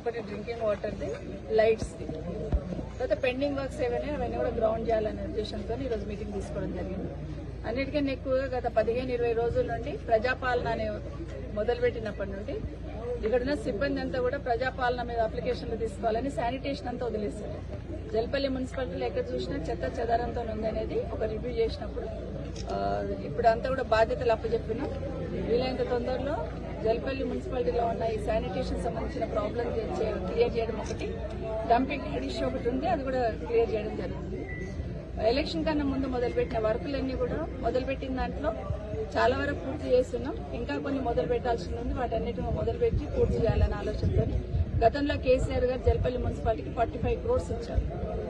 ఒకటి డ్రింకింగ్ వాటర్ది, లైట్స్ది. తర్వాత pending works ఏవైనా అవన్నీ కూడా గ్రౌండ్ చేయాలనే ఉద్దేశంతో ఈరోజు మీటింగ్ తీసుకోవడం జరిగింది. అన్నిటికన్నా ఎక్కువగా గత 15-20 రోజుల నుండి ప్రజాపాలన అనే మొదలుపెట్టినప్పటి నుండి ఇక్కడున్న సిబ్బంది అంతా కూడా ప్రజాపాలన మీద అప్లికేషన్లు తీసుకోవాలని శానిటేషన్ అంతా వదిలేశారు. జల్పల్లి మున్సిపాలిటీలో ఎక్కడ చూసినా చెత్త చెదారంతో ఉందనేది ఒక రివ్యూ చేసినప్పుడు ఇప్పుడు అంతా కూడా బాధ్యతలు అప్పచెప్పినాం. వీలైనంత తొందరలో జల్పల్లి మున్సిపాలిటీలో ఉన్న ఈ శానిటేషన్ సంబంధించిన ప్రాబ్లం క్లియర్ చేయడం ఒకటి, డంపింగ్ ఇష్యూ ఒకటి ఉంది, అది కూడా క్లియర్ చేయడం జరుగుతుంది. ఎలక్షన్ కన్నా ముందు మొదలుపెట్టిన వర్కులన్నీ కూడా మొదలుపెట్టిన దాంట్లో చాలా వరకు పూర్తి చేస్తున్నాం. ఇంకా కొన్ని మొదలు పెట్టాల్సి ఉంది, వాటన్నిటిని మొదలుపెట్టి పూర్తి చేయాలనే ఆలోచనతో గతంలో కేసీఆర్ గారు జల్పల్లి మున్సిపాలిటీకి 45 crores ఇచ్చారు.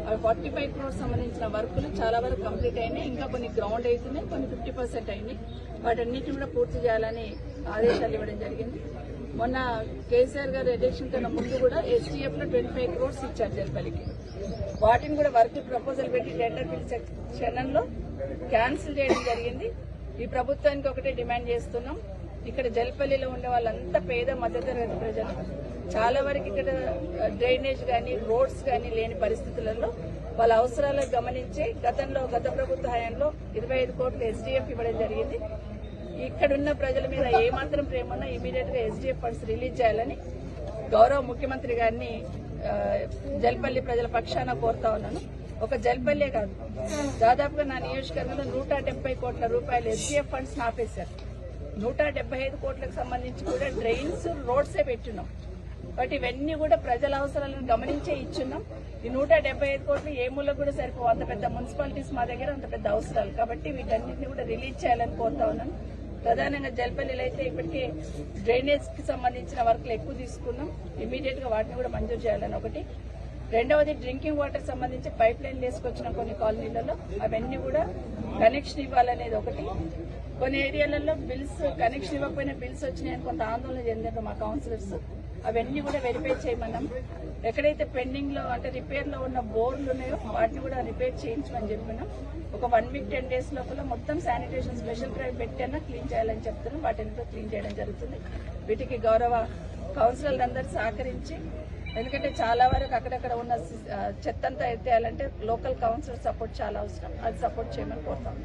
అవి 45 crores సంబంధించిన వర్కులు చాలా వరకు కంప్లీట్ అయినాయి. ఇంకా కొన్ని గ్రౌండ్ అవుతున్నాయి, కొన్ని 50% అయినాయి. వాటన్నిటిని కూడా పూర్తి చేయాలని ఆదేశాలు ఇవ్వడం జరిగింది. మొన్న కేసీఆర్ గారు ఎలక్షన్ కన్నా ముందు కూడా STF లో 25 crores ఇచ్చారు జల్పల్లికి. వాటిని కూడా వర్క్ ప్రపోజల్ పెట్టి టెండర్ పిలిచే క్షణంలో క్యాన్సిల్ చేయడం జరిగింది. ఈ ప్రభుత్వానికి ఒకటే డిమాండ్ చేస్తున్నాం, ఇక్కడ జల్పల్లిలో ఉండే వాళ్ళంతా పేద మధ్యతరగతి ప్రజలు. చాలా వరకు ఇక్కడ డ్రైనేజ్ కానీ రోడ్స్ కానీ లేని పరిస్థితులలో వాళ్ళ అవసరాలకు గమనించి గత ప్రభుత్వ హయాంలో 25 కోట్లు SDF ఇవ్వడం జరిగింది. ఇక్కడున్న ప్రజల మీద ఏమాత్రం ప్రేమ ఉన్నా ఇమీడియట్ గా SDF ఫండ్స్ రిలీజ్ చేయాలని గౌరవ ముఖ్యమంత్రి గారిని జల్పల్లి ప్రజల పక్షాన కోరుతా ఉన్నాను. ఒక జల్పల్లే కాదు, దాదాపుగా నా నియోజకవర్గంలో 170 కోట్ల రూపాయలు SDF ఫండ్స్ ఆపేశారు. 175 కోట్లకు సంబంధించి కూడా డ్రైన్స్ రోడ్సే పెట్టినాం. బట్ ఇవన్నీ కూడా ప్రజల అవసరాలను గమనించే ఇచ్చున్నాం. ఈ 175 కోట్లు ఏ మూలకు కూడా సరిపోవు. అంత పెద్ద మున్సిపాలిటీస్ మా దగ్గర, అంత పెద్ద అవసరాలు. కాబట్టి వీటన్నింటినీ కూడా రిలీజ్ చేయాలని కోరుతా ఉన్నాను. ప్రధానంగా జల్పల్లిలో అయితే ఇప్పటికే డ్రైనేజ్ కి సంబంధించిన వర్క్లు ఎక్కువ తీసుకున్నాం. ఇమీడియట్ గా వాటిని కూడా మంజూరు చేయాలని ఒకటి. రెండవది డ్రింకింగ్ వాటర్ సంబంధించి పైప్ లైన్ వేసుకొచ్చిన కొన్ని కాలనీలలో అవన్నీ కూడా కనెక్షన్ ఇవ్వాలనేది ఒకటి. కొన్ని ఏరియాలలో బిల్స్ కనెక్షన్ ఇవ్వకపోయినా బిల్స్ వచ్చినాయని కొంత ఆందోళన చెందారు మా కౌన్సిలర్స్. అవన్నీ కూడా వెరిఫై చేయమన్నాం. ఎక్కడైతే పెండింగ్ లో అంటే రిపేర్ లో ఉన్న బోర్లు ఉన్నాయో వాటిని కూడా రిపేర్ చేయించమని చెప్పినాం. ఒక 1 week 10 days లోపల మొత్తం శానిటేషన్ స్పెషల్ డ్రైవ్ పెట్టైనా క్లీన్ చేయాలని చెప్తున్నాం. వాటిని క్లీన్ చేయడం జరుగుతుంది. వీటికి గౌరవ కౌన్సిలర్లు అందరూ సహకరించి, ఎందుకంటే చాలా వరకు అక్కడక్కడ ఉన్న చెత్తంతా ఎత్తేయాలంటే లోకల్ కౌన్సిలర్ సపోర్ట్ చాలా అవసరం. అది సపోర్ట్ చేయమని కోరుతాం.